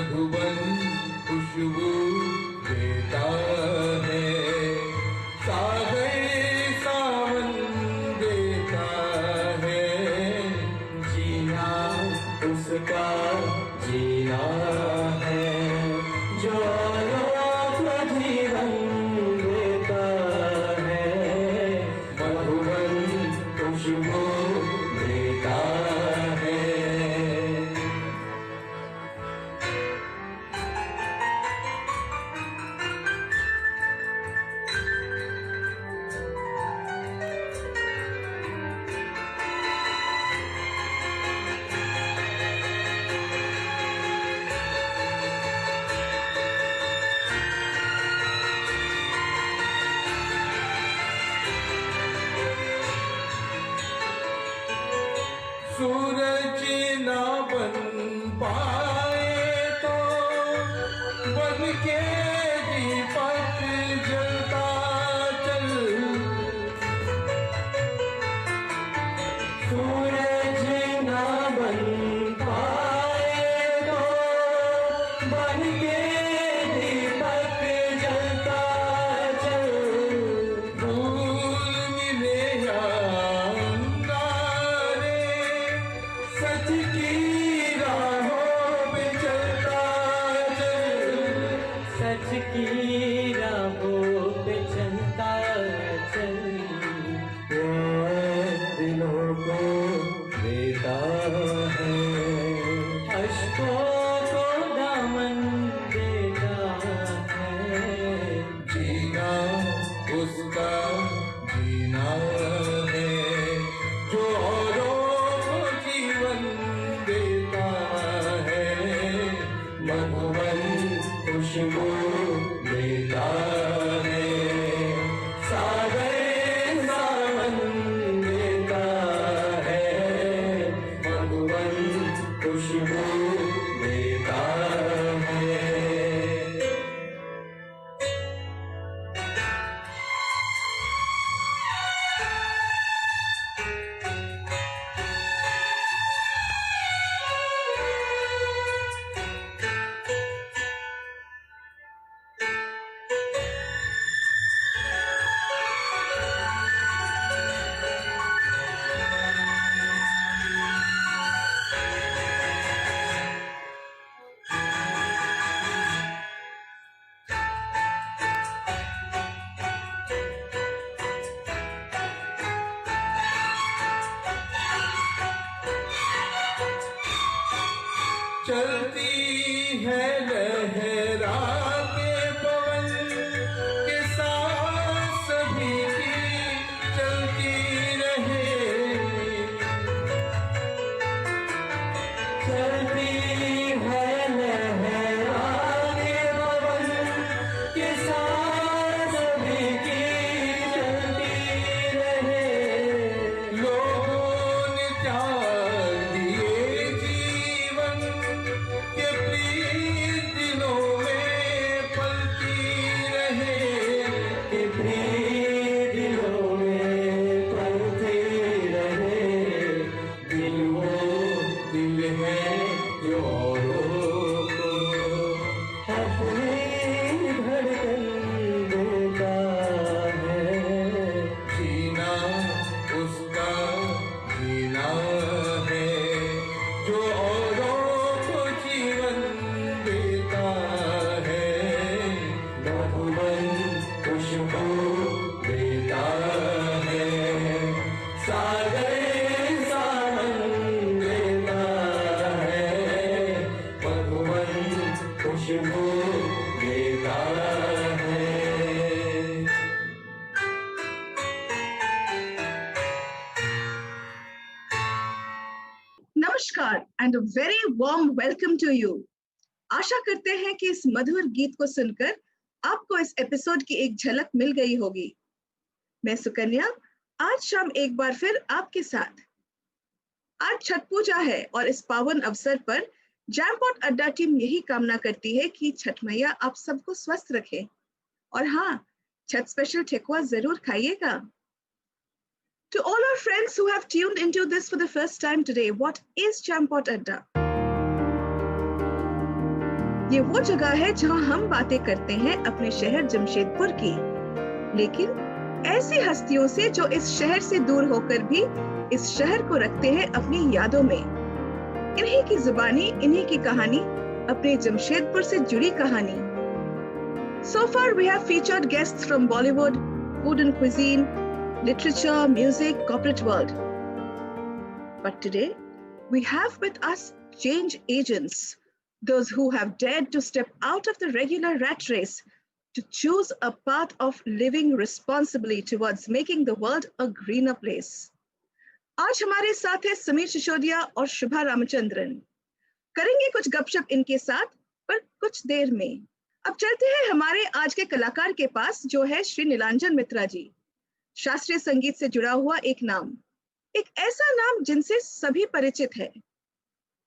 मधुबन खुशबू देता है, सागर सावन देता है, जीना उसका जीना है, जो औरों को जीवन देता है, मधुबन खुशबू देता है। सूरज ना बन पाए तो बन के दीपक जलता चल, सूरज ना बन पाए तो बन के दीपक जलता चल, फूल मिले या सच की राहों पे चलता चल, सच की राहों पे चलता चल, दिलों को देता है, अश्कों को दामन देता है, जीना उसका जीना है, जो औरों को जीवन देता है, मधुबन खुशबू देता है, सागर सावन देता है, मधुबन खुशबू देता है। चलती है लहरा के पवन के साथ सभी की चलती रहे, चलती है लहरा के पवन के साथ सभी की चलती रहे, लोगों ने त्याग दिए जीवन के प्रीत दिलों में पलती रहे, के प्रीत दिलों में पलती रहे, दिल वो दिल है जो औरों को अपनी धड़कन देता है, जीना उसका जीना है, जो औरों को जीवन देता है, मधुबन खुशबू देता है, सागर सावन देता है, मधुबन खुशबू देता है। नमस्कार and a very warm welcome to you. आशा करते हैं कि इस मधुर गीत को सुनकर आपको इस एपिसोड की एक झलक मिल गई होगी। मैं सुकन्या आज शाम एक बार फिर आपके साथ। आज छठ पूजा है और इस पावन अवसर पर जैमपॉट अड्डा टीम यही कामना करती है कि छठ मैया आप सबको स्वस्थ रखे और हाँ, छठ स्पेशल ठेकुआ जरूर खाइएगा। To all our friends who have tuned into this for the first time today, what is Jampot Adda? ये वो जगह है जहां हम बातें करते हैं अपने शहर जमशेदपुर की, लेकिन ऐसी हस्तियों से जो इस शहर से दूर होकर भी इस शहर को रखते हैं अपनी यादों में। इन्हीं की जुबानी, इन्हीं की कहानी, अपने जमशेदपुर से जुड़ी कहानी। So far we have featured guests from Bollywood, food and cuisine, literature, music, corporate world. But today we have with us change agents, those who have dared to step out of the regular rat race to choose a path of living responsibly towards making the world a greener place. आज हमारे साथ है समीर सिसोदिया और शुभा रामचंद्रन। करेंगे कुछ गपशप इनके साथ, पर कुछ देर में। अब चलते हैं हमारे आज के कलाकार के पास, जो है श्री नीलांजन मित्रा जी। शास्त्रीय संगीत से जुड़ा हुआ एक नाम, एक ऐसा नाम जिनसे सभी परिचित है।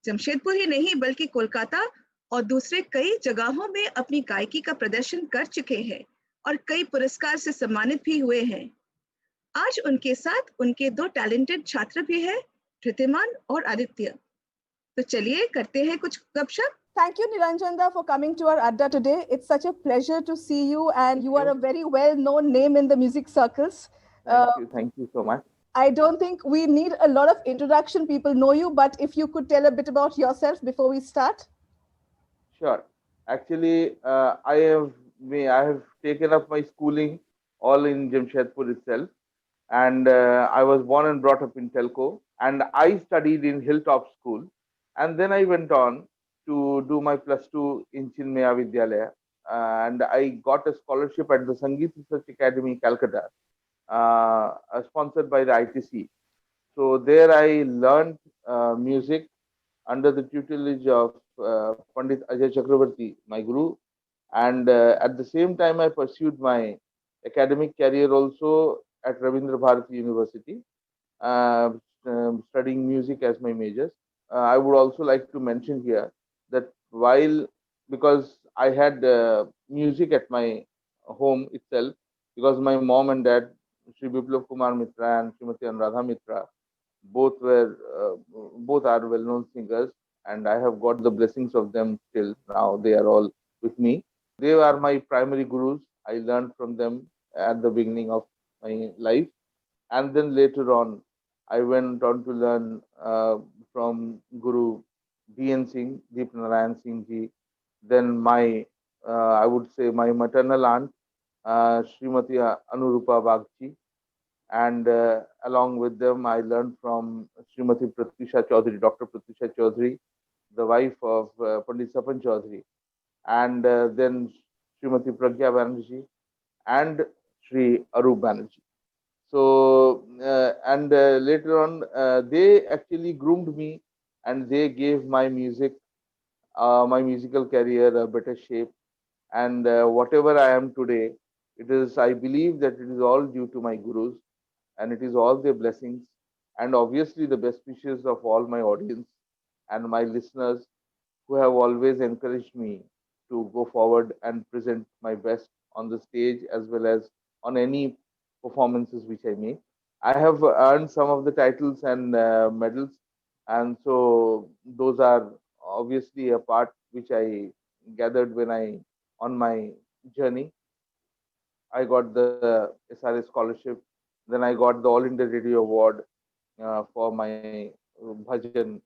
जमशेदपुर ही नहीं बल्कि कोलकाता और दूसरे कई जगहों में अपनी गायकी का प्रदर्शन कर चुके हैं और कई पुरस्कार से सम्मानित भी हुए हैं। आज उनके साथ उनके दो टैलेंटेड छात्र भी हैं, ऋद्धिमान और आदित्य। तो चलिए करते हैं कुछ गपशप। Thank you, Nilanjan, for coming to our Adda today. It's such a pleasure to see you, and you are a very well-known name in the music circles. Thank you so much. I don't think we need a lot of introduction. People know you, but if you could tell a bit about yourself before we start. Sure. Actually, I have taken up my schooling all in Jamshedpur itself, and I was born and brought up in Telco, and I studied in Hilltop School, and then I went on to do my +2 in Chinmaya Vidyalaya, and I got a scholarship at the Sangeet Research Academy, Calcutta, sponsored by the ITC. So there I learned music under the tutelage of Pandit Ajoy Chakraborty, my guru, and at the same time I pursued my academic career also at Rabindra Bharati University, studying music as my majors. I would also like to mention here that because I had music at my home itself, because my mom and dad, Shri Biplob and Srimati Anuradha Mitra, both are well-known singers, and I have got the blessings of them till now. They are all with me. They are my primary gurus. I learned from them at the beginning of my life, and then later on, I went on to learn from Guru D.N. Singh, Deep Narayan Singh ji. Then I would say my maternal aunt, Srimati Anurupa Bagchi, and along with them, I learned from Srimati Pratyusha Choudhury, Dr. Pratyusha Choudhury, the wife of Pandit Sapan Choudhury, and then Srimati Progga Banerjee, and Sri Arup Banerjee. So, and later on, they actually groomed me, and they gave my musical career a better shape. And whatever I am today, I believe that it is all due to my gurus, and it is all their blessings, and obviously the best wishes of all my audience and my listeners, who have always encouraged me to go forward and present my best on the stage as well as on any performances which I make. I have earned some of the titles and medals, and so those are obviously a part which I gathered on my journey. I got the SRS scholarship, then I got the All India Radio Award for my bhajan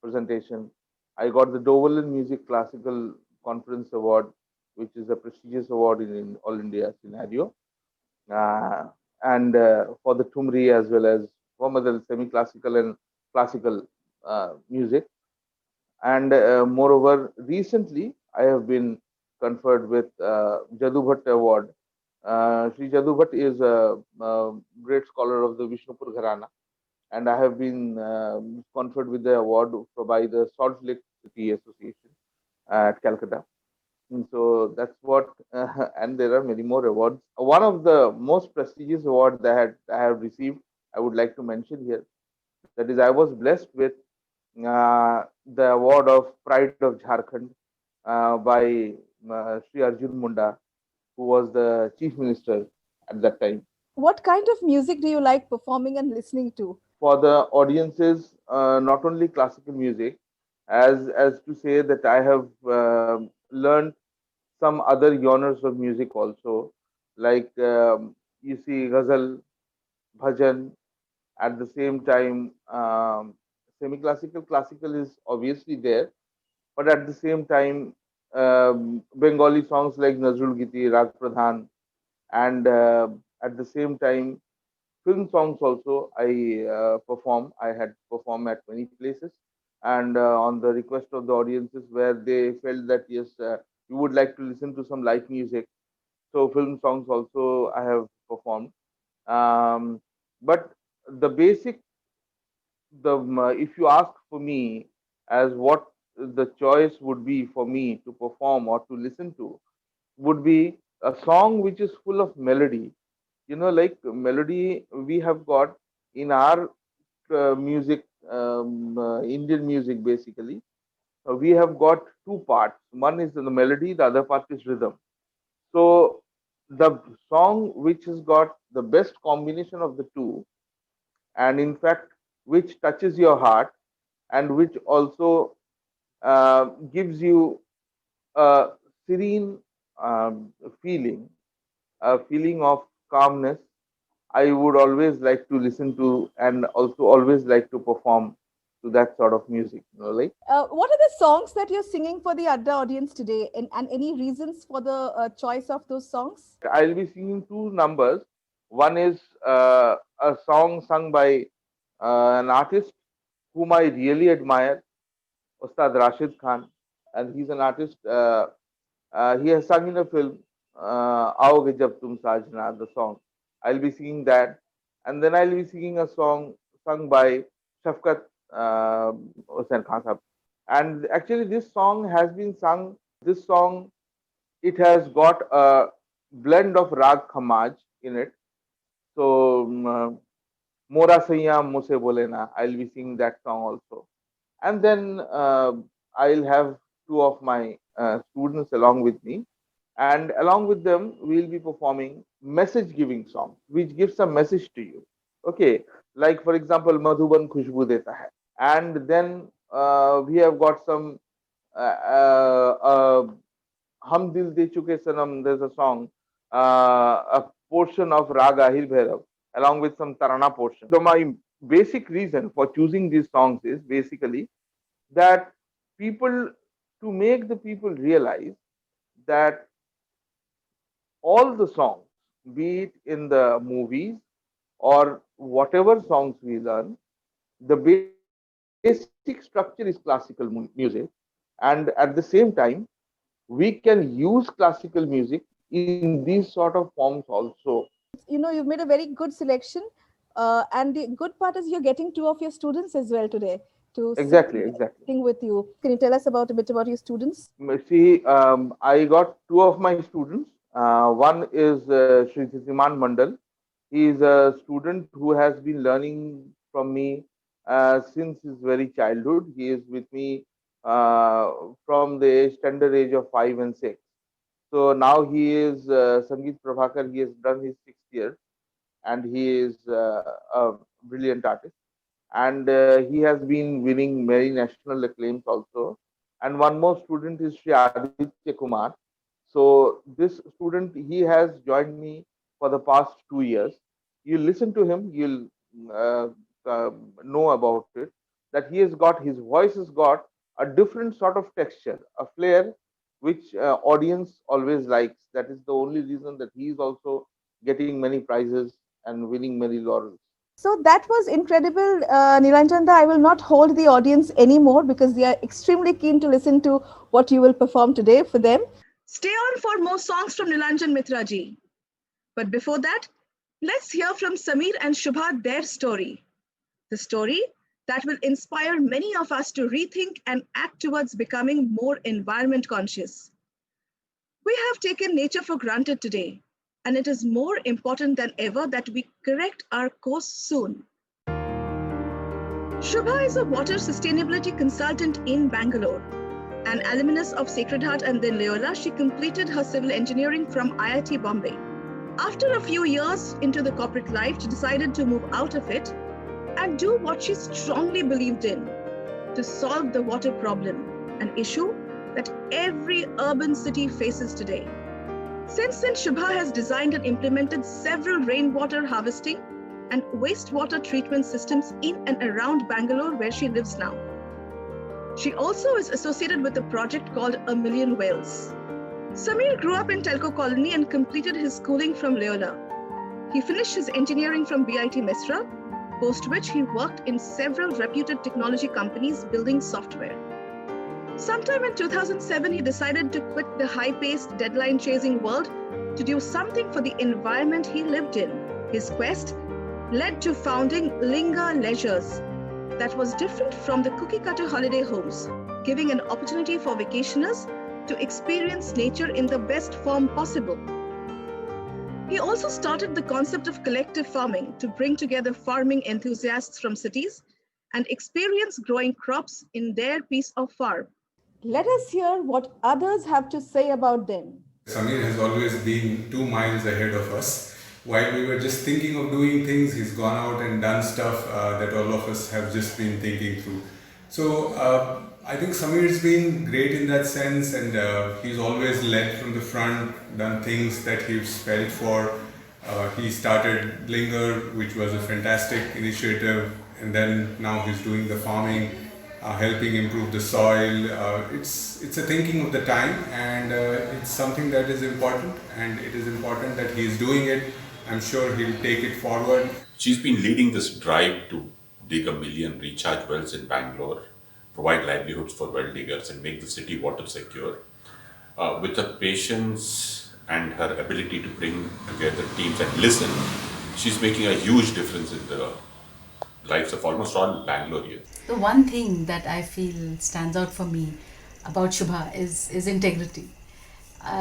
presentation. I got the Doverland Music Classical Conference Award, which is a prestigious award in All India scenario. And for the Tumri as well as for other semi-classical and classical music. And moreover, recently I have been conferred with Jadubhatta Award. Sri Jadubhatta is a great scholar of the Vishnupur Gharana, and I have been conferred with the award by the Salt Lake City Association at Calcutta. And so that's what, and there are many more awards. One of the most prestigious awards that I have received, I would like to mention here. That is, I was blessed with the award of Pride of Jharkhand by Sri Arjun Munda, who was the chief minister at that time. What kind of music do you like performing and listening to? For the audiences, not only classical music, as to say that I have learned some other genres of music also, like you see ghazal, bhajan. At the same time, semi-classical, classical is obviously there, but at the same time, Bengali songs like Nazrul Giti, Rag Pradhan, and at the same time, film songs also I perform. I had performed at many places, and on the request of the audiences where they felt that yes, we would like to listen to some live music. So film songs also I have performed. Um, but the basic, if you ask for me as what the choice would be for me to perform or to listen to, would be a song which is full of melody. Like melody we have got in our music, Indian music basically. We have got two parts. One is the melody, the other part is rhythm. So the song which has got the best combination of the two, and in fact, which touches your heart and which also gives you a serene feeling, a feeling of calmness, I would always like to listen to and also always like to perform to that sort of music. Like What are the songs that you're singing for the Adda audience today, and any reasons for the choice of those songs? I'll be singing two numbers. One is a song sung by an artist whom I really admire, Ustad Rashid Khan, and he's an artist. He has sung in a film, Aoge Jab Tum Sajna, the song. I'll be singing that, and then I'll be singing a song sung by Shafkat Hussain Khan Sahab. And actually, this song has been sung. This song, it has got a blend of rag khamaj in it. So, Mora Saiya Muse Bolena, I'll be singing that song also. And then I'll have two of my students along with me, and along with them we'll be performing message giving songs which gives a message to you. Okay, like for example Madhuban Khushbu Deta Hai. And then we have got some Hum Dil De Chuke Sanam. There's a song, a portion of Raga Ahir Bhairav along with some Tarana portion. So my basic reason for choosing these songs is basically that people, to make the people realize that all the songs, be it in the movies or whatever songs we learn, the basic structure is classical music, and at the same time, we can use classical music in these sort of forms also. You've made a very good selection, and the good part is you're getting two of your students as well today to Exactly, exactly. sing with you. Can you tell us about a bit about your students? See, I got two of my students. One is Sri Dhitiman Mandal. He is a student who has been learning from me since his very childhood. He is with me from the tender age of 5 and 6. So now he is Sangeet Prabhakar. He has done his 6th year, and he is a brilliant artist. And he has been winning many national acclaims also. And one more student is Sri Aditya Kumar. So this student, he has joined me for the past 2 years. You listen to him, you'll uh, know about it, that he has got, his voice has got a different sort of texture, a flair which audience always likes. That is the only reason that he is also getting many prizes and winning many laurels. So that was incredible, Nilanjanda. I will not hold the audience anymore because they are extremely keen to listen to what you will perform today for them. Stay on for more songs from Nilanjan Mitra ji. But before that, let's hear from Sameer and Shubha their story. The story that will inspire many of us to rethink and act towards becoming more environment conscious. We have taken nature for granted today, and it is more important than ever that we correct our course soon. Shubha is a water sustainability consultant in Bangalore. An alumnus of Sacred Heart and then Loyola, she completed her civil engineering from IIT Bombay. After a few years into the corporate life, she decided to move out of it and do what she strongly believed in, to solve the water problem, an issue that every urban city faces today. Since then, Shubha has designed and implemented several rainwater harvesting and wastewater treatment systems in and around Bangalore, where she lives now. She also is associated with a project called A Million Whales. Samir grew up in Telco Colony and completed his schooling from Loyola. He finished his engineering from BIT Mesra, post which he worked in several reputed technology companies building software. Sometime in 2007, he decided to quit the high-paced, deadline-chasing world to do something for the environment he lived in. His quest led to founding Linger Leisure, that was different from the cookie-cutter holiday homes, giving an opportunity for vacationers to experience nature in the best form possible. He also started the concept of collective farming to bring together farming enthusiasts from cities and experience growing crops in their piece of farm. Let us hear what others have to say about them. Samir has always been 2 miles ahead of us. While we were just thinking of doing things, he's gone out and done stuff that all of us have just been thinking through. So I think Samir's been great in that sense, and he's always led from the front, done things that he's felt for. He started Linger, which was a fantastic initiative, and then now he's doing the farming, helping improve the soil. It's a thinking of the time, and it's something that is important, and it is important that he's doing it. I'm sure he'll take it forward. She's been leading this drive to dig 1 million recharge wells in Bangalore, provide livelihoods for well diggers and make the city water secure. With her patience and her ability to bring together teams and listen, she's making a huge difference in the lives of almost all Bangaloreans. The one thing that I feel stands out for me about Shubha is integrity.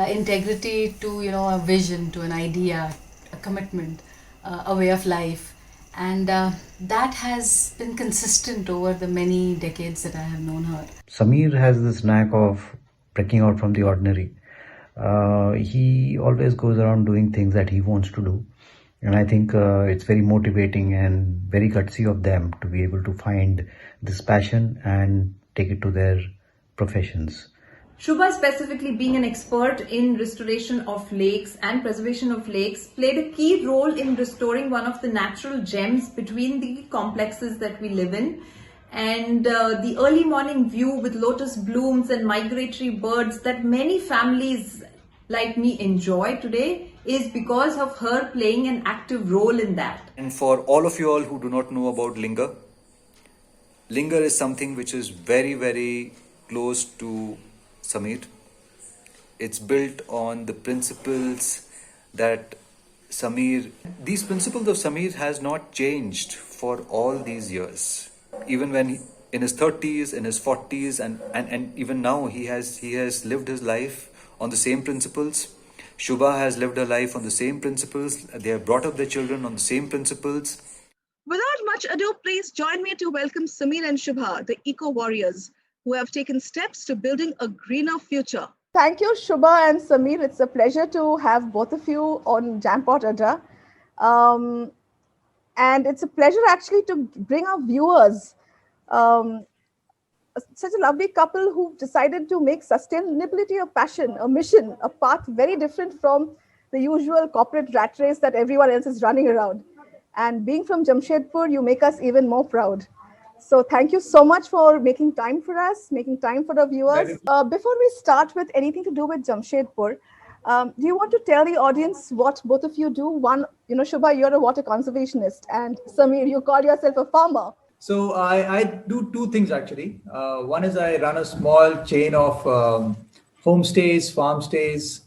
Integrity to a vision, to an idea, a commitment, a way of life, and that has been consistent over the many decades that I have known her. Samir has this knack of breaking out from the ordinary. He always goes around doing things that he wants to do, and I think it's very motivating and very gutsy of them to be able to find this passion and take it to their professions. Shubha, specifically being an expert in restoration of lakes and preservation of lakes, played a key role in restoring one of the natural gems between the complexes that we live in. And the early morning view with lotus blooms and migratory birds that many families like me enjoy today is because of her playing an active role in that. And for all of you all who do not know about Linger, Linger is something which is very, very close to Samir. It's built on the principles that these principles of Samir has not changed for all these years. Even when in his 30s, in his 40s, and even now he has lived his life on the same principles. Shubha has lived her life on the same principles. They have brought up their children on the same principles. Without much ado, please join me to welcome Samir and Shubha, the eco warriors, who have taken steps to building a greener future. Thank you, Shubha and Samir. It's a pleasure to have both of you on Jampot Adda. And it's a pleasure actually to bring our viewers such a lovely couple who decided to make sustainability a passion, a mission, a path very different from the usual corporate rat race that everyone else is running around. And being from Jamshedpur, you make us even more proud. So thank you so much for making time for us, making time for the viewers. Before we start with anything to do with Jamshedpur, do you want to tell the audience what both of you do? One, Shubha, you're a water conservationist, and Samir, you call yourself a farmer. So I do 2 things actually. One is I run a small chain of homestays, farm stays.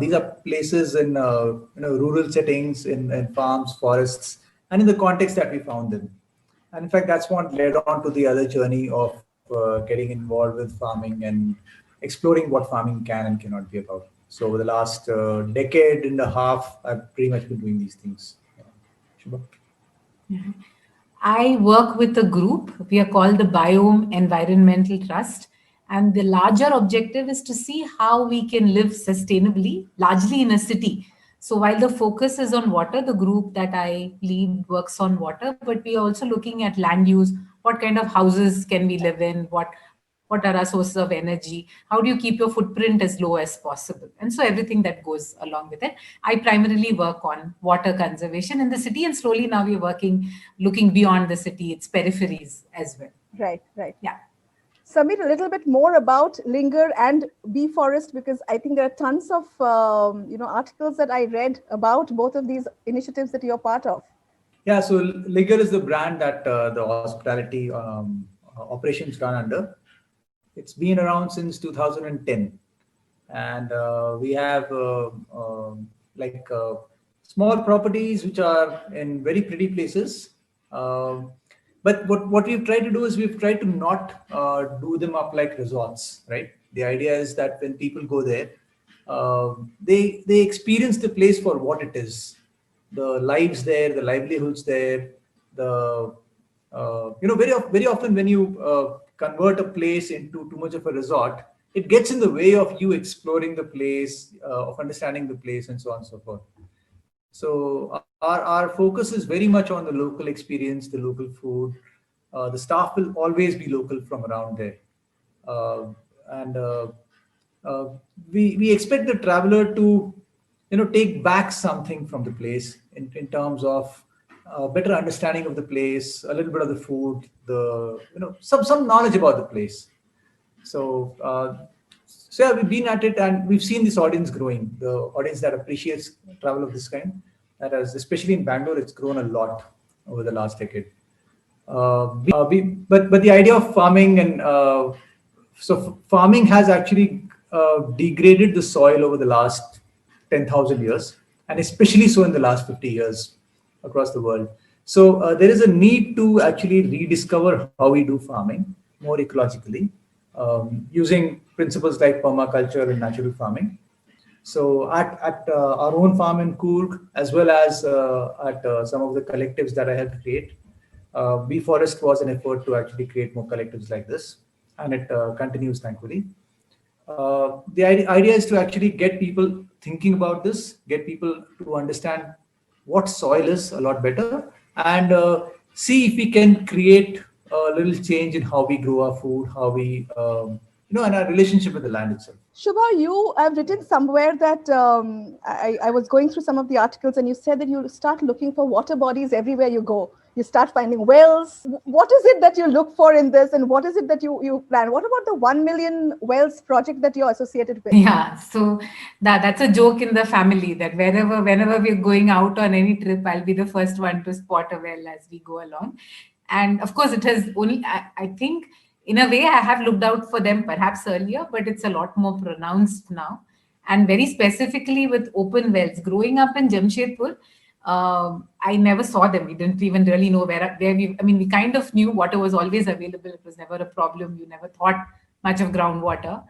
These are places in rural settings, in farms, forests, and in the context that we found them. And in fact, that's what led on to the other journey of getting involved with farming and exploring what farming can and cannot be about. So over the last decade and a half, I've pretty much been doing these things. Shubha? Mm-hmm. I work with a group. We are called the Biome Environmental Trust. And the larger objective is to see how we can live sustainably, largely in a city. So while the focus is on water, the group that I lead works on water, but we are also looking at land use. What kind of houses can we live in? What what are our sources of energy, how do you keep your footprint as low as possible, and so everything that goes along with it. I primarily work on water conservation in the city, and slowly now we're looking beyond the city, its peripheries as well. Right, right. Yeah. Samir, a little bit more about Linger and Bee Forest, because I think there are tons of articles that I read about both of these initiatives that you're part of. Yeah, so Linger is the brand that the hospitality operations run under. It's been around since 2010, and we have small properties which are in very pretty places. But what we've tried to do is we've tried to not do them up like resorts, right? The idea is that when people go there, they experience the place for what it is. The lives there, the livelihoods there, very often when you convert a place into too much of a resort, it gets in the way of you exploring the place, of understanding the place, and so on and so forth. So our focus is very much on the local experience, the local food. The staff will always be local from around there. We expect the traveler to take back something from the place in terms of better understanding of the place, a little bit of the food, some knowledge about the place. So yeah, we've been at it and we've seen this audience growing, the audience that appreciates travel of this kind. That has, especially in Bangalore, it's grown a lot over the last decade. But the idea of farming and so farming has actually degraded the soil over the last 10,000 years, and especially so in the last 50 years across the world. So there is a need to actually rediscover how we do farming more ecologically, using principles like permaculture and natural farming. So at our own farm in Coorg, as well as at some of the collectives that I helped create, Bee Forest was an effort to actually create more collectives like this, and it continues, thankfully. The idea is to actually get people thinking about this, get people to understand what soil is a lot better, and see if we can create a little change in how we grow our food, how we, and our relationship with the land itself. Shubha, you have written somewhere that I was going through some of the articles, and you said that you start looking for water bodies everywhere you go. You start finding wells. What is it that you look for in this, and what is it that you plan? What about the 1 million wells project that you're associated with? Yeah, so that's a joke in the family that whenever we're going out on any trip, I'll be the first one to spot a well as we go along. And of course, it has only, I think, in a way, I have looked out for them perhaps earlier, but it's a lot more pronounced now. And very specifically with open wells. Growing up in Jamshedpur, I never saw them. We didn't even really know where we kind of knew water was always available. It was never a problem. You never thought much of groundwater.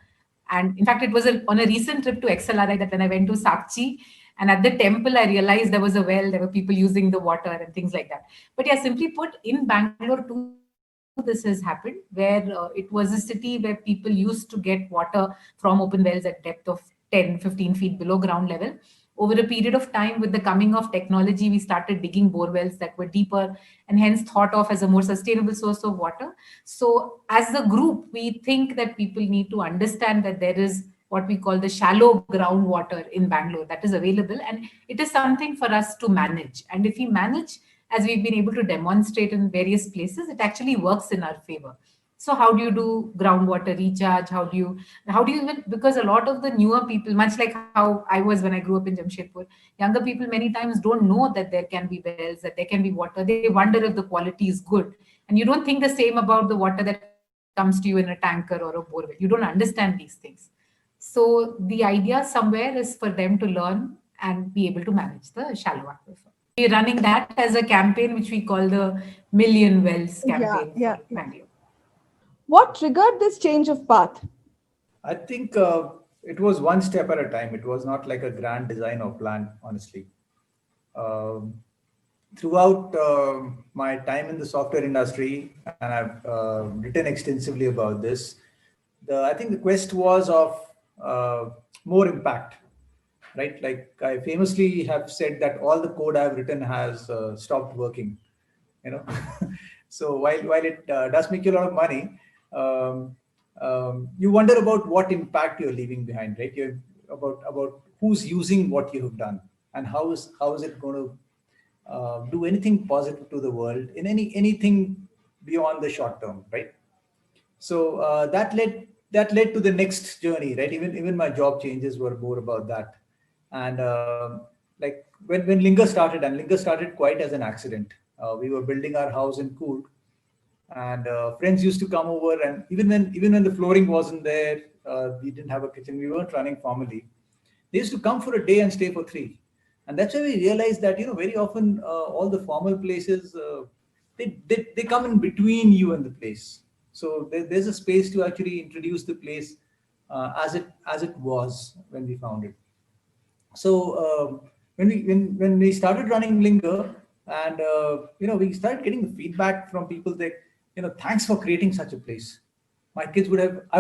And in fact, it was on a recent trip to XLRI that when I went to Sakchi, and at the temple, I realized there was a well, there were people using the water and things like that. But yeah, simply put, in Bangalore too, this has happened, where it was a city where people used to get water from open wells at depth of 10, 15 feet below ground level. Over a period of time, with the coming of technology, we started digging bore wells that were deeper and hence thought of as a more sustainable source of water. So as a group, we think that people need to understand that there is what we call the shallow groundwater in Bangalore that is available, and it is something for us to manage. And if we manage, as we've been able to demonstrate in various places, it actually works in our favor. So how do you do groundwater recharge? How do you even, because a lot of the newer people, much like how I was when I grew up in Jamshedpur, younger people many times don't know that there can be wells, that there can be water. They wonder if the quality is good. And you don't think the same about the water that comes to you in a tanker or a borewell. You don't understand these things. So the idea somewhere is for them to learn and be able to manage the shallow aquifer. We're running that as a campaign, which we call the Million Wells campaign. Yeah. What triggered this change of path? I think it was one step at a time. It was not like a grand design or plan, honestly. Throughout my time in the software industry, and I've written extensively about this, I think the quest was of more impact, right? Like I famously have said that all the code I've written has stopped working, So while it does make you a lot of money, you wonder about what impact you're leaving behind, right? You're about who's using what you have done, and how is it going to do anything positive to the world in anything beyond the short term, right? So that led to the next journey, right? Even my job changes were more about that. And like when Linger started, and Linger started quite as an accident. We were building our house in Coorg, and friends used to come over, and even when the flooring wasn't there, we didn't have a kitchen, we weren't running formally. They used to come for a day and stay for 3. And that's why we realized that, very often all the formal places, they come in between you and the place. So there's a space to actually introduce the place as it was when we found it. So when we started running Linger, and we started getting the feedback from people that, thanks for creating such a place. I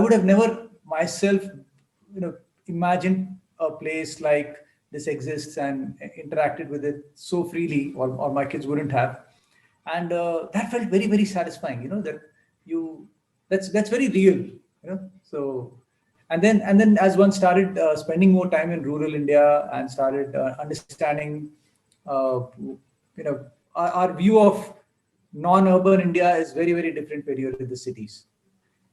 would have never myself imagined a place like this exists and interacted with it so freely, or my kids wouldn't have. And that felt very, very satisfying, that's very real. So and then as one started spending more time in rural India and started understanding, our view of non-urban India is very, very different when you're in the cities.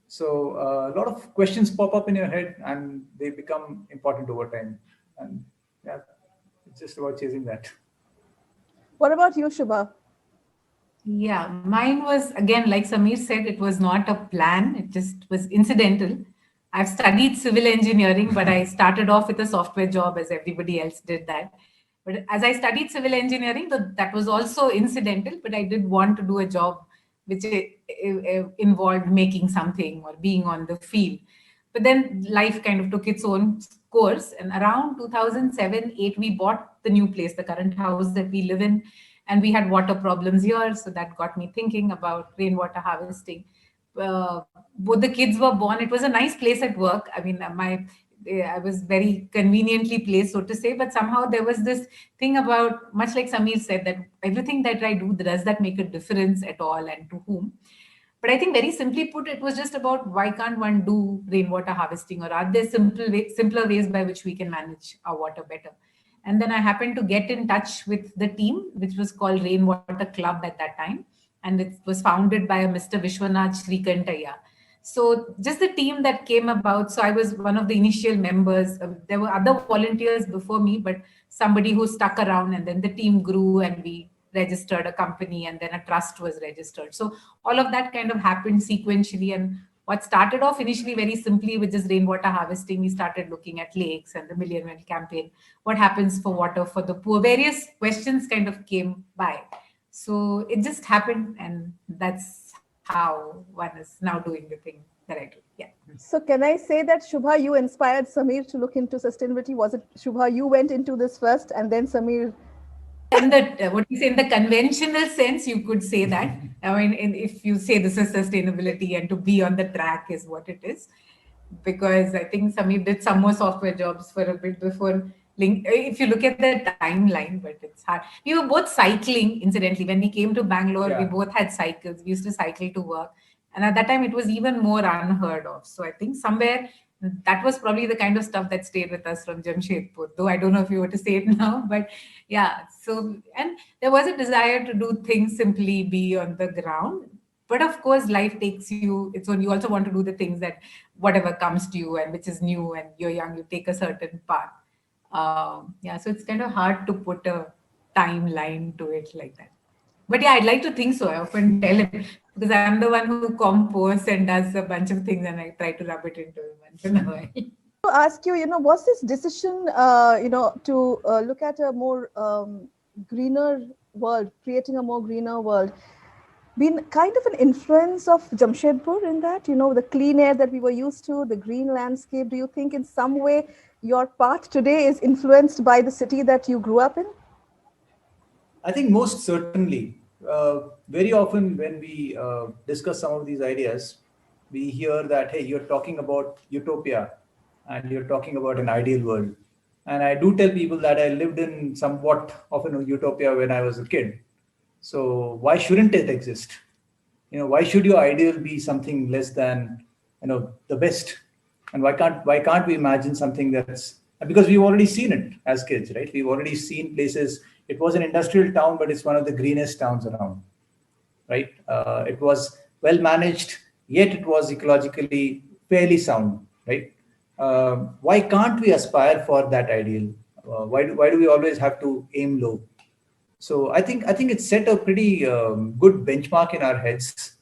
So a lot of questions pop up in your head, and they become important over time. And yeah, it's just about chasing that. What about you, Shubha? Yeah, mine was, again, like Samir said, it was not a plan. It just was incidental. I've studied civil engineering, but I started off with a software job, as everybody else did that. But as I studied civil engineering, that was also incidental, but I did want to do a job which involved making something or being on the field. But then life kind of took its own course. And around 2007-8, we bought the new place, the current house that we live in. And we had water problems here. So that got me thinking about rainwater harvesting. Both the kids were born. It was a nice place at work. I mean, I was very conveniently placed, so to say, but somehow there was this thing about, much like Samir said, that everything that I do, does that make a difference at all, and to whom? But I think, very simply put, it was just about, why can't one do rainwater harvesting, or are there simpler ways by which we can manage our water better? And then I happened to get in touch with the team, which was called Rainwater Club at that time. And it was founded by a Mr. Vishwanath Shrikantaya. So just the team that came about. So I was one of the initial members. There were other volunteers before me, but somebody who stuck around, and then the team grew, and we registered a company, and then a trust was registered. So all of that kind of happened sequentially. And what started off initially very simply with just rainwater harvesting, we started looking at lakes and the Million Well campaign. What happens for water for the poor? Various questions kind of came by. So it just happened, and that's how one is now doing the thing that I do. Yeah. So can I say that, Shubha, you inspired Samir to look into sustainability? Was it, Shubha, you went into this first, and then Samir? In the conventional sense, you could say that. I mean, if you say this is sustainability, and to be on the track is what it is. Because I think Samir did some more software jobs for a bit before if you look at the timeline, but it's hard. We were both cycling, incidentally. When we came to Bangalore, we both had cycles. We used to cycle to work. And at that time, it was even more unheard of. So I think somewhere that was probably the kind of stuff that stayed with us from Jamshedpur, though I don't know if you were to say it now, but yeah. So, and there was a desire to do things simply be on the ground. But of course, life takes you, you also want to do the things that whatever comes to you and which is new, and you're young, you take a certain path. So it's kind of hard to put a timeline to it like that. But yeah, I'd like to think so. I often tell him, because I'm the one who composts and does a bunch of things, and I try to rub it into him once in a while. To ask you, was this decision, to look at a more greener world, creating a more greener world, been kind of an influence of Jamshedpur in that, the clean air that we were used to, the green landscape? Do you think in some way your path today is influenced by the city that you grew up in? I think most certainly. Very often when we discuss some of these ideas, we hear that, hey, you're talking about utopia and you're talking about an ideal world. And I do tell people that I lived in somewhat of a utopia when I was a kid. So why shouldn't it exist? Why should your ideal be something less than the best. And why can't we imagine something that's, because we've already seen it as kids, right? We've already seen places. It was an industrial town, but it's one of the greenest towns around, right? It was well managed, yet it was ecologically fairly sound, right? Why can't we aspire for that ideal? Why do we always have to aim low? So I think it set a pretty good benchmark in our heads.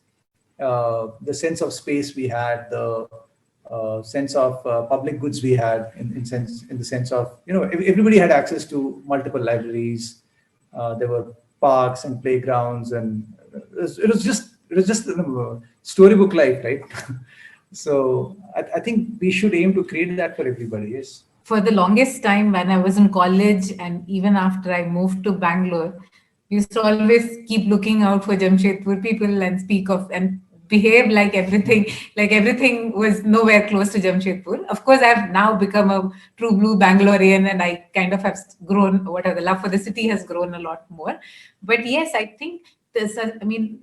The sense of space we had, the sense of public goods we had, in the sense of everybody had access to multiple libraries. There were parks and playgrounds, and it was just storybook life, right? So I think we should aim to create that for everybody. Yes. For the longest time when I was in college and even after I moved to Bangalore, we used to always keep looking out for Jamshedpur people and speak of and behave like everything was nowhere close to Jamshedpur. Of course, I've now become a true blue Bangalorean and I kind of have grown, whatever, the love for the city has grown a lot more. But yes, I think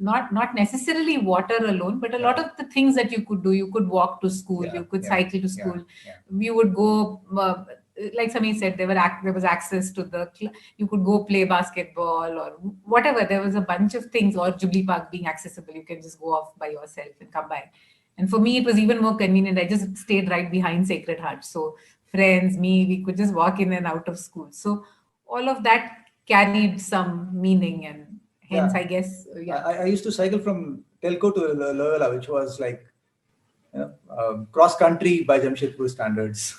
not necessarily water alone, but a lot of the things that you could do. You could walk to school, you could cycle to school. You would go, like Samir said, there was access to you could go play basketball or whatever. There was a bunch of things, or Jubilee Park being accessible. You can just go off by yourself and come back. And for me, it was even more convenient. I just stayed right behind Sacred Heart. So friends, we could just walk in and out of school. So all of that carried some meaning, and hence, I guess, I used to cycle from Telco to Loyola, which was like cross country by Jamshedpur standards.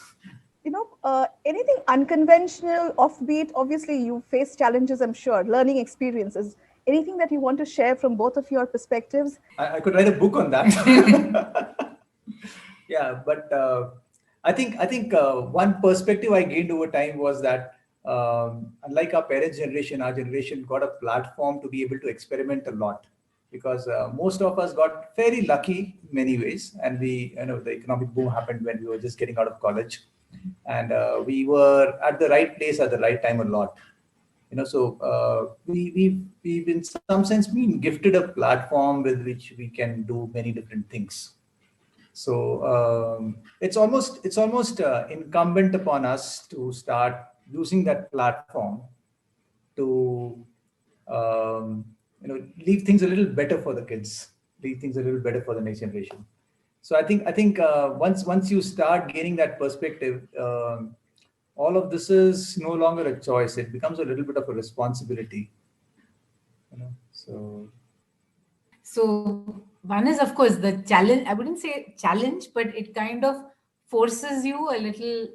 Anything unconventional, offbeat? Obviously, you face challenges, I'm sure, learning experiences. Anything that you want to share from both of your perspectives? I could write a book on that. Yeah, but I think one perspective I gained over time was that unlike our parents' generation, our generation got a platform to be able to experiment a lot, because most of us got very lucky in many ways, and the economic boom happened when we were just getting out of college, and we were at the right place at the right time a lot. So we've in some sense been gifted a platform with which we can do many different things. So it's almost incumbent upon us to start using that platform to leave things a little better for the kids, leave things a little better for the next generation. So I think once you start gaining that perspective, all of this is no longer a choice. It becomes a little bit of a responsibility. So one is, of course, the challenge. I wouldn't say challenge, but it kind of forces you a little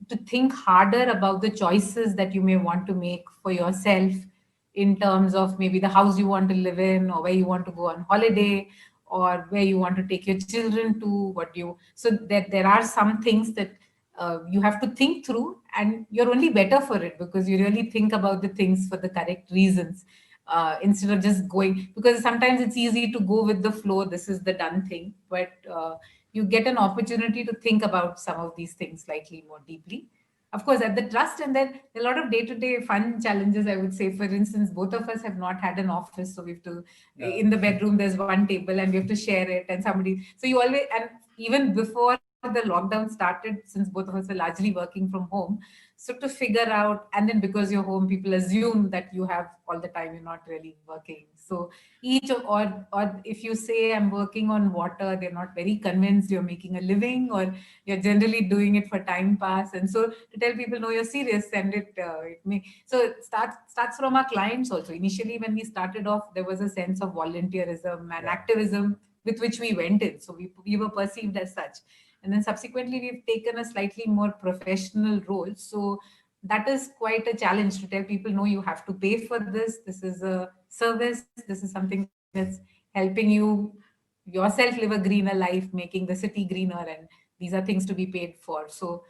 to think harder about the choices that you may want to make for yourself, in terms of maybe the house you want to live in, or where you want to go on holiday, or where you want to take your children to. So that there are some things that you have to think through, and you're only better for it because you really think about the things for the correct reasons. Instead of just going, because sometimes it's easy to go with the flow, this is the done thing, but you get an opportunity to think about some of these things slightly more deeply. Of course, at the trust, and then a lot of day-to-day fun challenges, I would say. For instance, both of us have not had an office, so we have to, in the bedroom, there's one table and we have to share it, and so you always, and even before the lockdown started, since both of us are largely working from home, so to figure out, and then because you're home, people assume that you have all the time, you're not really working. So or if you say I'm working on water, they're not very convinced you're making a living, or you're generally doing it for time pass. And so to tell people, no, you're serious, send it. So it starts from our clients also. Initially, when we started off, there was a sense of volunteerism and activism with which we went in. So we were perceived as such. And then subsequently, we've taken a slightly more professional role. So that is quite a challenge to tell people, no, you have to pay for this. This is a service. This is something that's helping you yourself live a greener life, making the city greener. And these are things to be paid for. So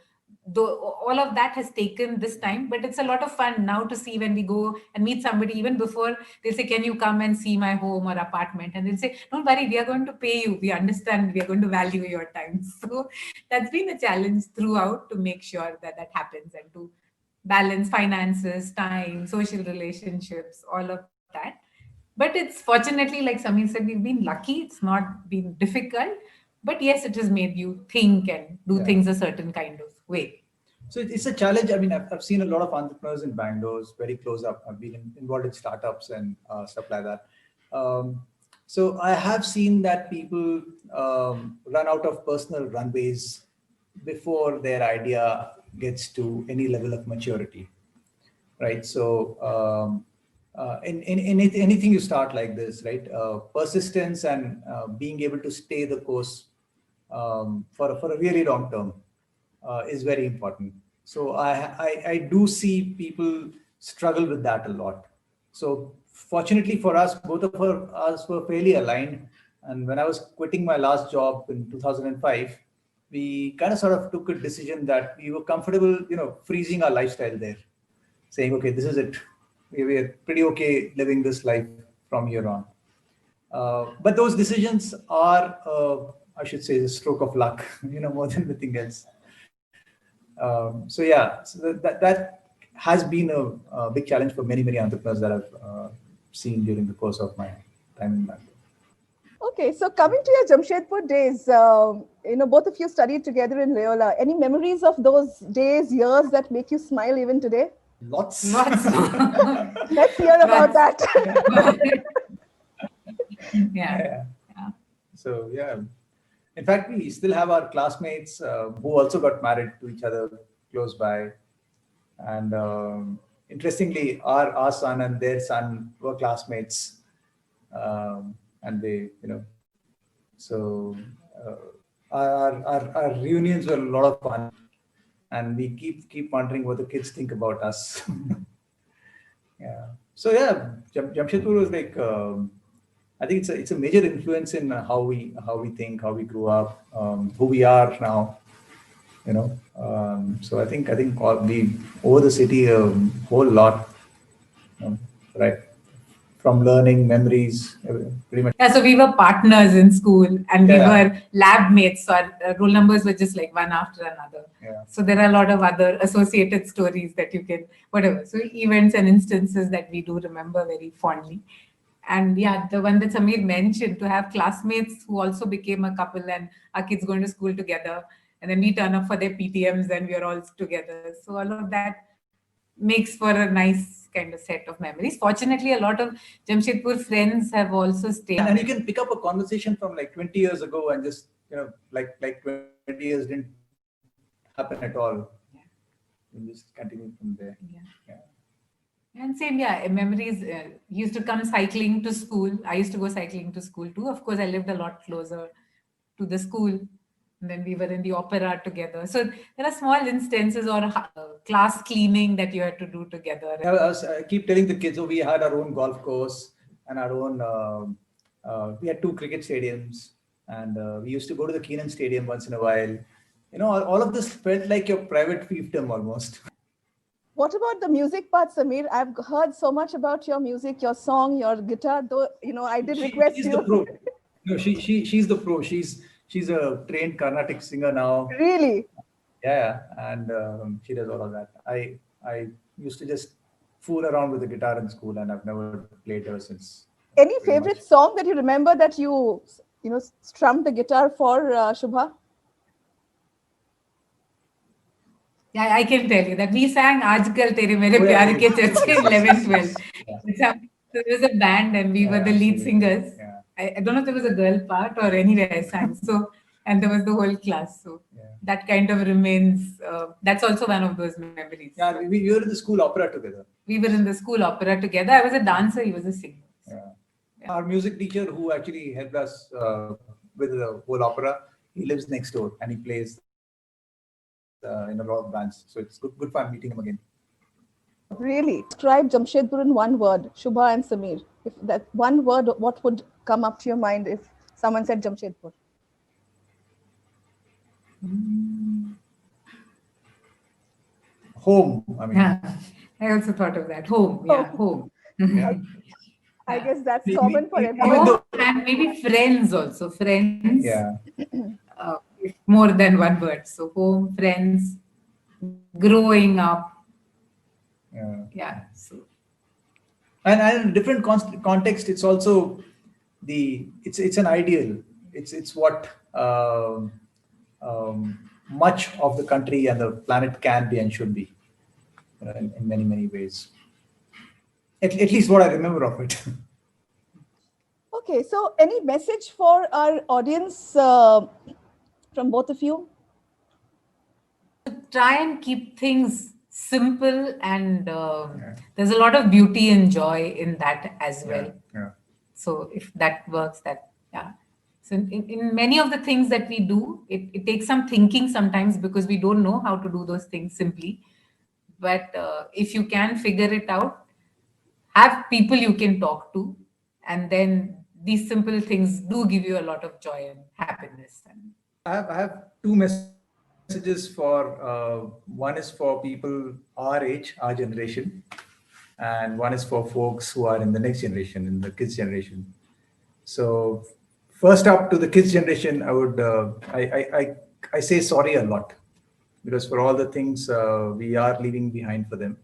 all of that has taken this time, but it's a lot of fun now to see when we go and meet somebody. Even before, they'll say, can you come and see my home or apartment? And they'll say, don't worry, we are going to pay you. We understand, we are going to value your time. So that's been a challenge throughout to make sure that that happens, and to balance finances, time, social relationships, all of that. But it's fortunately, like Samir said, we've been lucky. It's not been difficult. But yes, it has made you think and do things a certain kind of way. So it's a challenge. I mean, I've seen a lot of entrepreneurs in Bangalore, very close up. I've been involved in startups and stuff like that. So I have seen that people run out of personal runways before their idea gets to any level of maturity, right? So in anything you start like this, right? Persistence and being able to stay the course for a really long term is very important. So I do see people struggle with that a lot. So fortunately for us, both of us were fairly aligned. And when I was quitting my last job in 2005, we kind of sort of took a decision that we were comfortable, freezing our lifestyle there, saying, okay, this is it. We're pretty okay living this life from here on. But those decisions are, I should say, a stroke of luck, more than anything else. So that has been a big challenge for many entrepreneurs that I've seen during the course of my time in Bangalore. Okay, so coming to your Jamshedpur days, both of you studied together in Loyola. Any memories of those days, years that make you smile even today? Lots. Let's hear about that. Yeah. So in fact, we still have our classmates who also got married to each other close by. And interestingly, our son and their son were classmates. And they, so our reunions were a lot of fun. And we keep wondering what the kids think about us. So Jamshedpur was like, I think it's a major influence in how we think, how we grew up, who we are now. So I think we owe the city a whole lot, right? From learning, memories, pretty much. Yeah, so we were partners in school, and we were lab mates. So our roll numbers were just like one after another. Yeah. So there are a lot of other associated stories that you can, whatever. So events and instances that we do remember very fondly. And the one that Samir mentioned, to have classmates who also became a couple and our kids going to school together. And then we turn up for their PTMs and we're all together. So all of that makes for a nice kind of set of memories. Fortunately, a lot of Jamshedpur friends have also stayed. And you can pick up a conversation from like 20 years ago and just, like 20 years didn't happen at all. You just continue from there. And same, memories. Used to come cycling to school. I used to go cycling to school too. Of course, I lived a lot closer to the school. And then we were in the opera together. So there are small instances or class cleaning that you had to do together. I keep telling the kids, we had our own golf course and our own, we had 2 cricket stadiums, and we used to go to the Keenan Stadium once in a while. All of this felt like your private fiefdom almost. What about the music part, Samir? I've heard so much about your music, your song, your guitar, though, I did request she's you. The pro. No, she's the pro. She's a trained Carnatic singer now. Really? Yeah, and she does all of that. I used to just fool around with the guitar in school, and I've never played ever since. Any favorite song that you remember that you strummed the guitar for, Shubha? Yeah, I can tell you that we sang Aajkal Tere Mere Pyar Ke Charche in 11th, 12th. There was a band and we were the lead singers. I don't know if there was a girl part or anyway I sang. So, and there was the whole class. So that kind of remains, that's also one of those memories. Yeah, we were in the school opera together. We were in the school opera together. I was a dancer, he was a singer. Our music teacher who actually helped us with the whole opera, he lives next door and he plays in a lot of bands. So it's good fun meeting him again. Really? Describe Jamshedpur in one word, Shubha and Samir. If that one word, what would come up to your mind if someone said Jamshedpur? Home. I mean, I also thought of that. Home. Yeah, home. I guess that's common for everyone. Home and maybe friends also. Friends. Yeah. More than one word. So home, friends, growing up. Yeah. So. And in different context, it's also it's an ideal. It's what um, much of the country and the planet can be and should be, in many, many ways. At least what I remember of it. Okay, so any message for our audience from both of you? Try and keep things simple, and there's a lot of beauty and joy in that as well. Yeah. So if that works, so in many of the things that we do, it takes some thinking sometimes, because we don't know how to do those things simply. But if you can figure it out, have people you can talk to, and then these simple things do give you a lot of joy and happiness. I have two messages for, one is for people our age, our generation, and one is for folks who are in the next generation, in the kids generation. So first up, to the kids generation, I would I say sorry a lot, because for all the things we are leaving behind for them,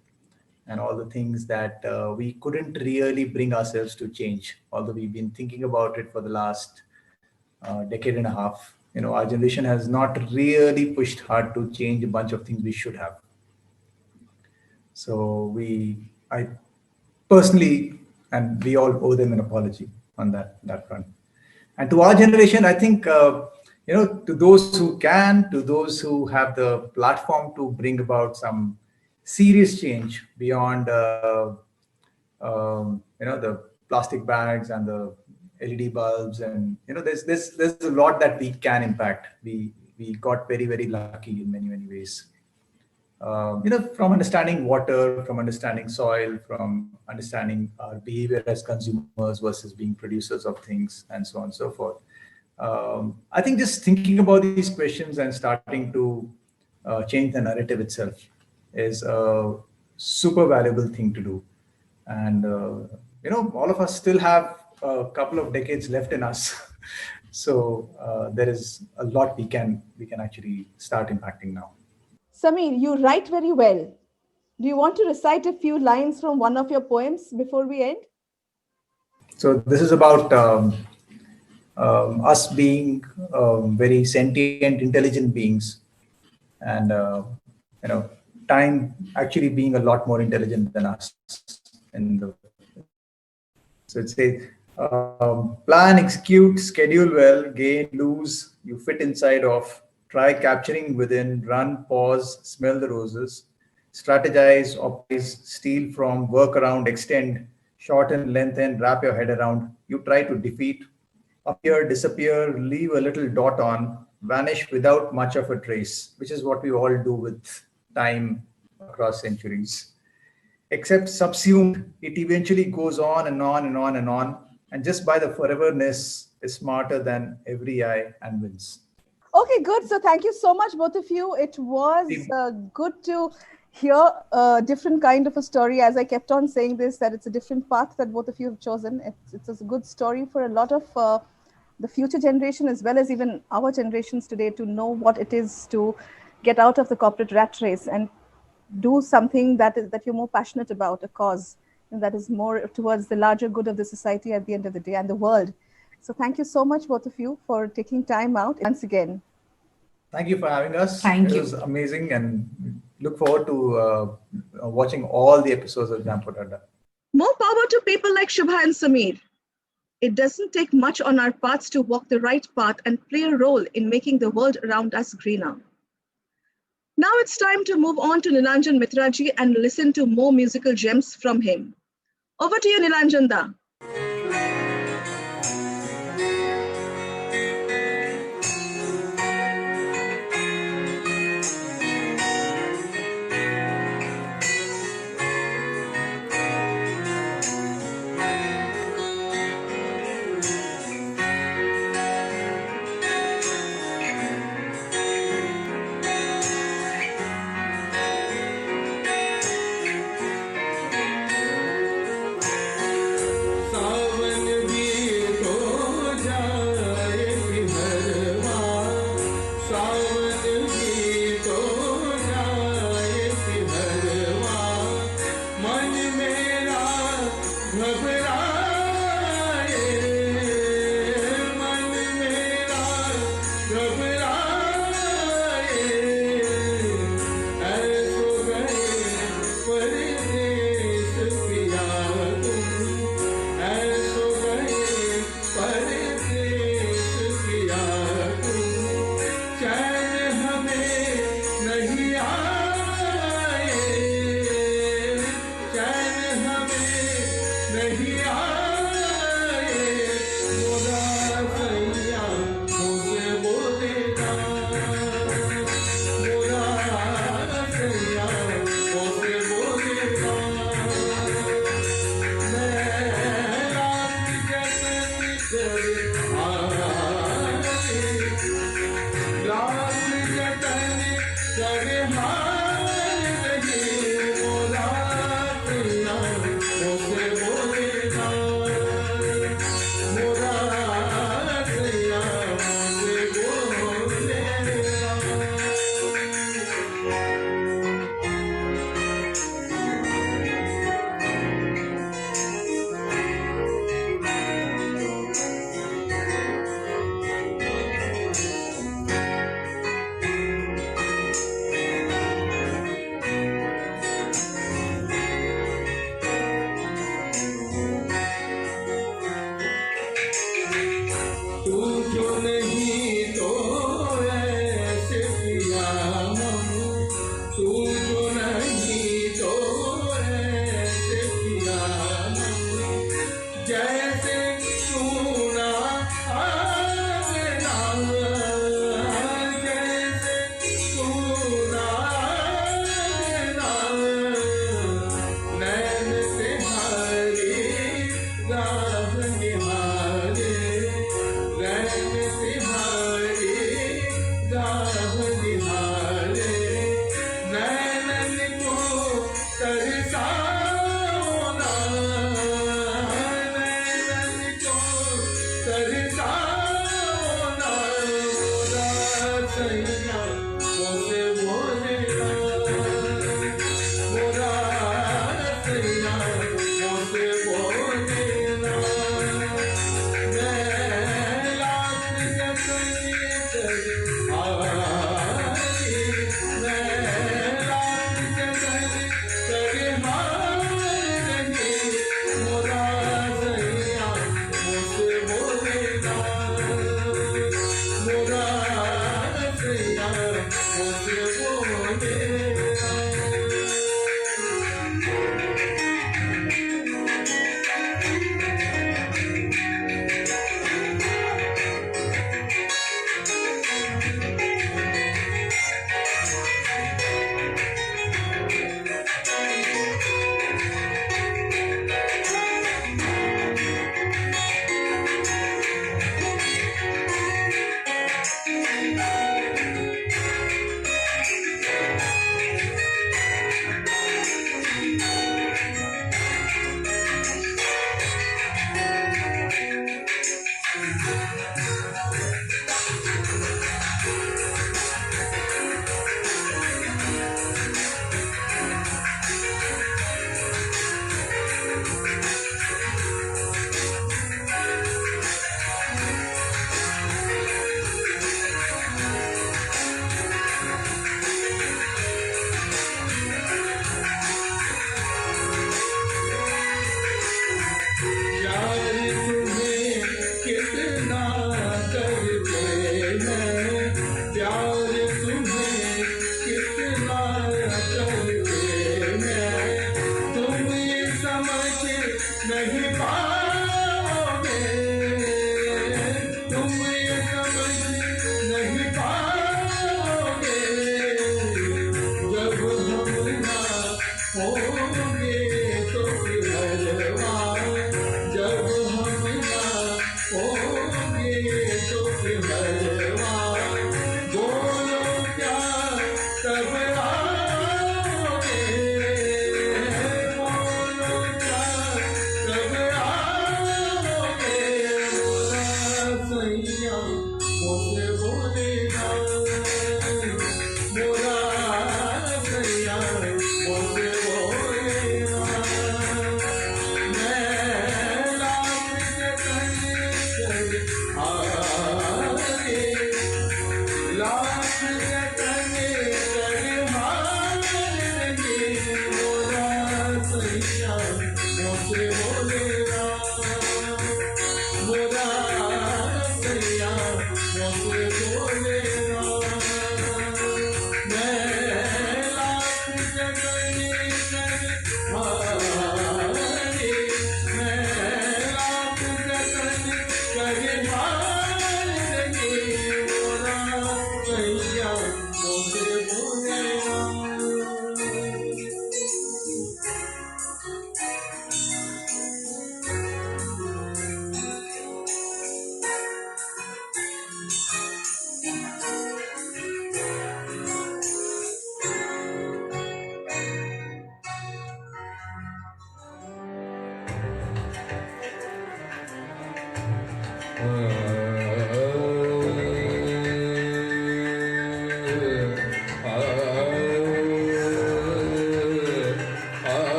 and all the things that we couldn't really bring ourselves to change, although we've been thinking about it for the last decade and a half. Our generation has not really pushed hard to change a bunch of things we should have. So I personally, and we all owe them an apology on that front. And to our generation, I think, to those who can, to those who have the platform to bring about some serious change beyond, the plastic bags and the LED bulbs, and there's a lot that we can impact. We got very, very lucky in many, many ways. From understanding water, from understanding soil, from understanding our behavior as consumers versus being producers of things, and so on and so forth. I think just thinking about these questions and starting to change the narrative itself is a super valuable thing to do. And, all of us still have a couple of decades left in us. So there is a lot we can actually start impacting now. Samir, you write very well. Do you want to recite a few lines from one of your poems before we end? So this is about us being very sentient, intelligent beings, and time actually being a lot more intelligent than us. So it says, plan, execute, schedule well, gain, lose, you fit inside of, try capturing within, run, pause, smell the roses, strategize, optimize, steal from, work around, extend, shorten, lengthen, wrap your head around. You try to defeat, appear, disappear, leave a little dot on, vanish without much of a trace, which is what we all do with time across centuries. Except subsumed, it eventually goes on and on and on and on, and just by the foreverness is smarter than every eye and wins. Okay, good. So thank you so much, both of you. It was good to hear a different kind of a story. As I kept on saying this, that it's a different path that both of you have chosen. It's a good story for a lot of the future generation, as well as even our generations today, to know what it is to get out of the corporate rat race and do something that you're more passionate about, a cause, and that is more towards the larger good of the society at the end of the day and the world. So thank you so much, both of you, for taking time out once again. Thank you for having us. Thank you. It was amazing, and look forward to watching all the episodes of Jampot Adda. More power to people like Shubha and Samir. It doesn't take much on our paths to walk the right path and play a role in making the world around us greener. Now it's time to move on to Nilanjan Mitra ji and listen to more musical gems from him. Over to you, Nilanjan da.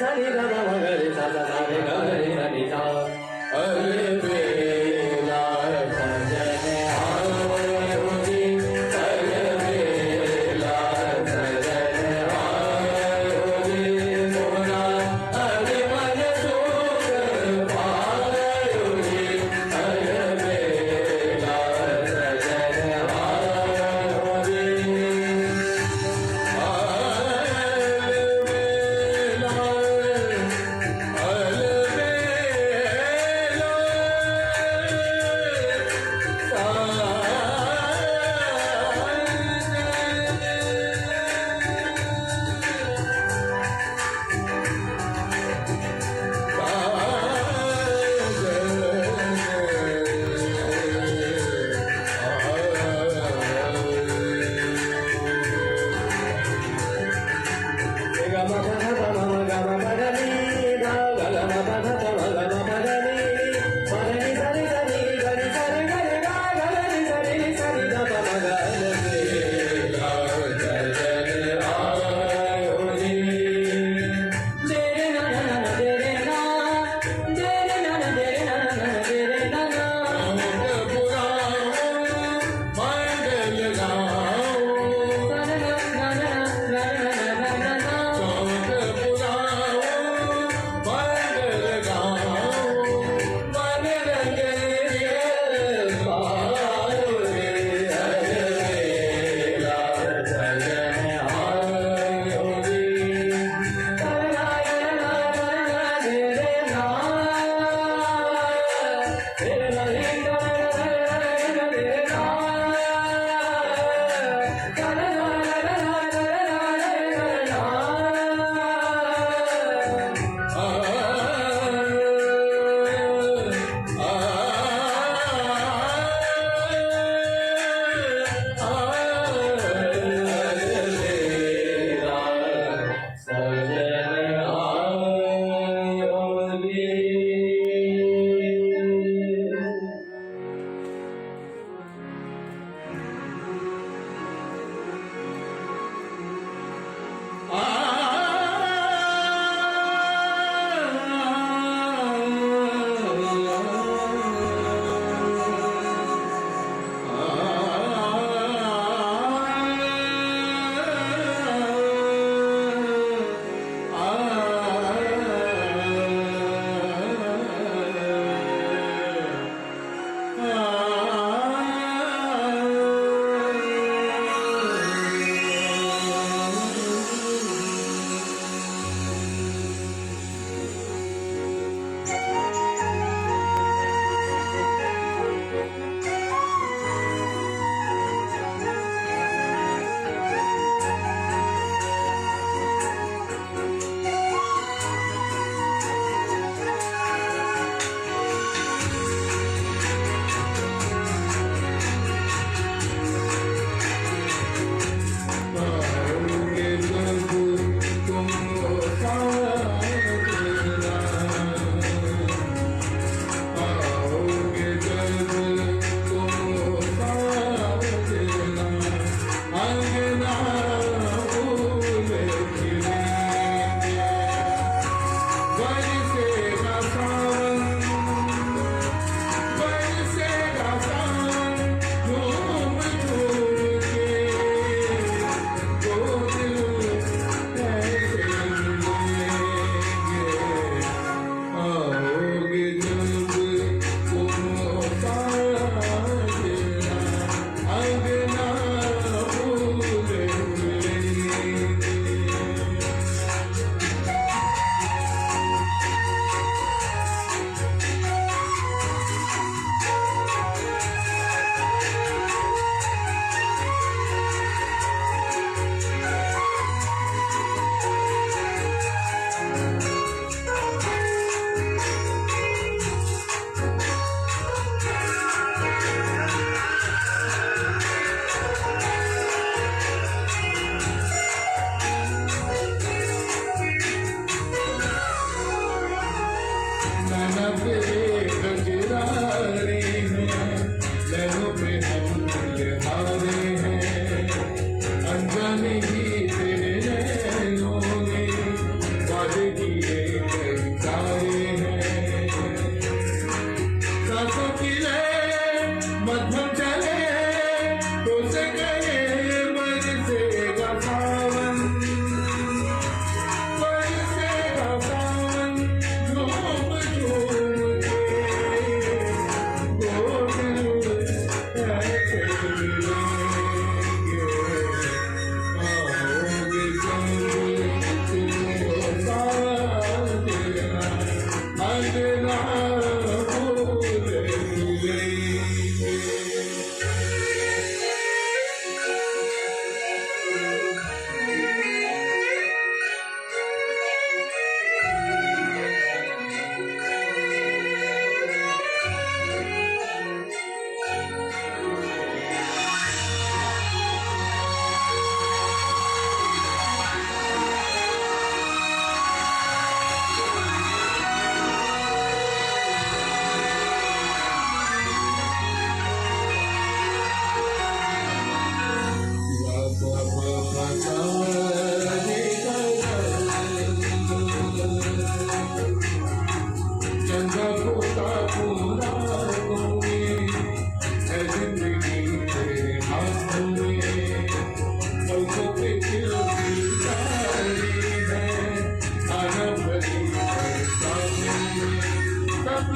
Sa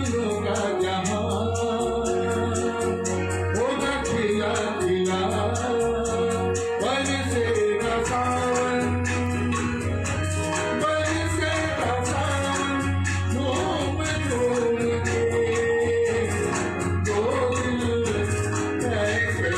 फूलों का जहां होगा खिला खिला बरसेगा सावन बरसेगा सावन घूम घूम के दो दिल कैसे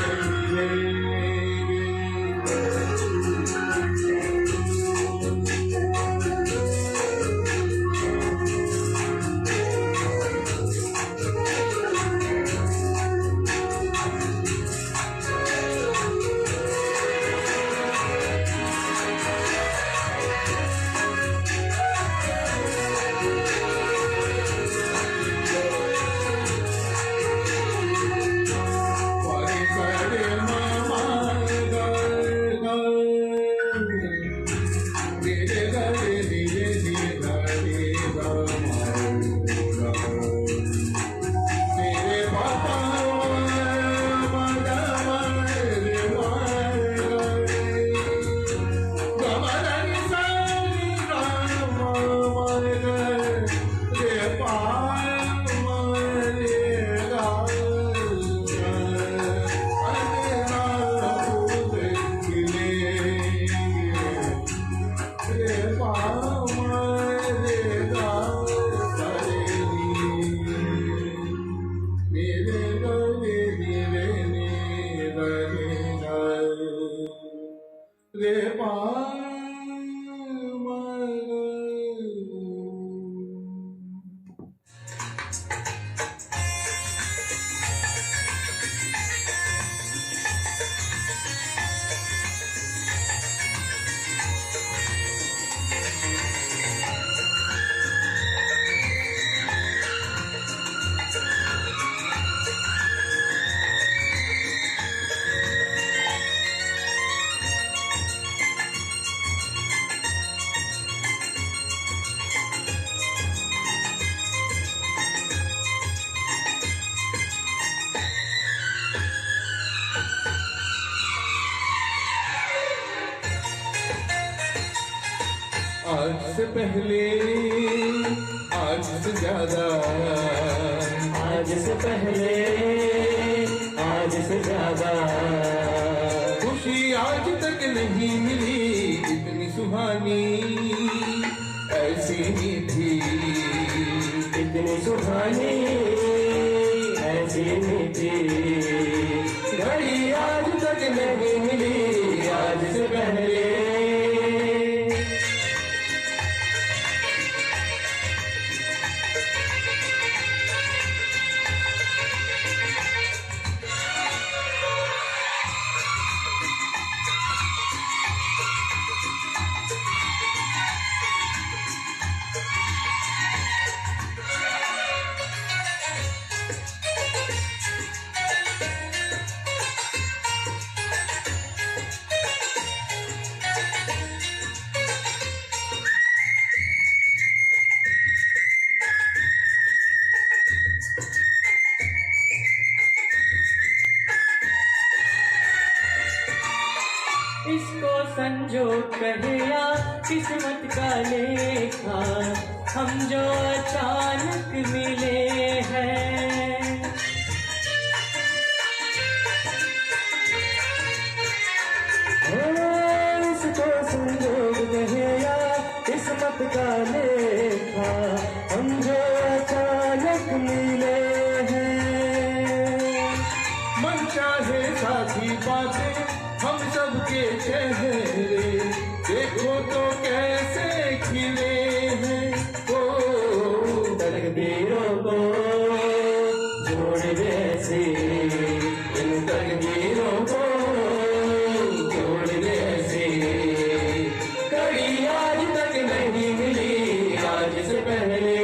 आज से पहले आज से ज्यादा आज से पहले आज से ज्यादा खुशी आज तक नहीं मिली इतनी सुहानी ऐसी मीठी इतनी सुहानी ऐसी मीठी घड़ी आज तक नहीं मिली आज से पहले संजोग कहे या किस्मत का लेखा हम जो अचानक मिले हैं इसको संजोग कहे या किस्मत का लेखा हम जो अचानक मिले हैं मन चाहे साथी बातें हम सबके चेहरे देखो तो कैसे खिले हैं ओ तकदीरों को जोड़ दे ऐसे इन तकदीरों को जोड़ दे ऐसे कड़ी आज तक नहीं मिली आज से पहले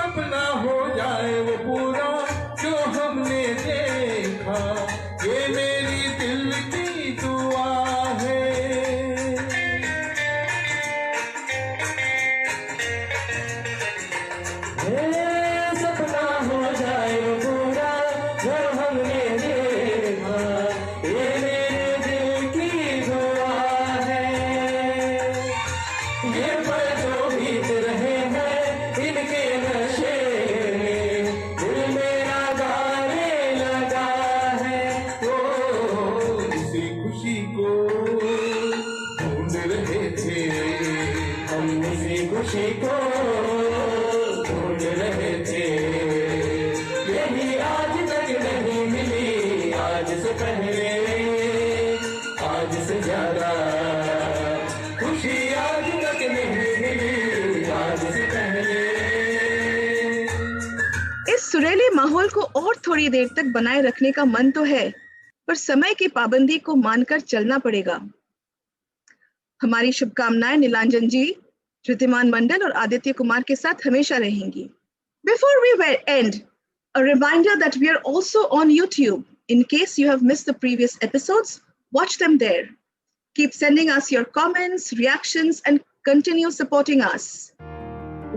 सपना हो जाए वो पूरा जो हमने देखा, ये मेरी दिल की दुआ है। सपना हो जाए वो पूरा जो हमने देखा, ये मेरे दिल की दुआ है। ये पल जो बीत रहे हैं इनके नशे में, दिल मेरा गाने लगा है। ओ इसी खुशी को ढूंढ रहे थे हम, इसी खुशी को ढूंढ रहे थे। यही आज तक नहीं मिली, आज से पहले, आज से ज्यादा खुशी आज तक नहीं मिली, आज से पहले। इस सुरीले माहौल को और थोड़ी देर तक बनाए रखने का मन तो है, पर समय की पाबंदी को मानकर चलना पड़ेगा। हमारी शुभकामनाएं नीलांजन जी, ऋद्धिमान मंडल और आदित्य कुमार के साथ हमेशा रहेंगी। Before we end, a reminder that we are also on YouTube. In case you have missed the previous episodes, watch them there. Keep sending us your comments, reactions, and continue supporting us.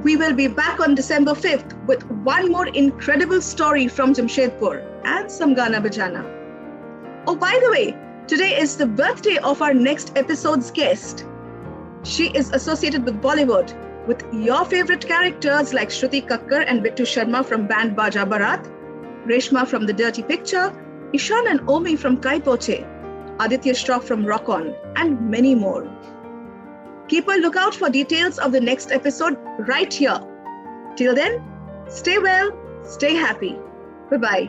We will be back on December 5th with one more incredible story from Jamshedpur and some Gana Bajana. Oh, by the way, today is the birthday of our next episode's guest. She is associated with Bollywood, with your favorite characters like Shruti Kakkar and Bittu Sharma from band Baja Barat, Reshma from The Dirty Picture, Ishan and Omi from Kai Poche, Aditya Shroff from Rock On, and many more. Keep a lookout for details of the next episode right here. Till then, stay well, stay happy. Bye-bye.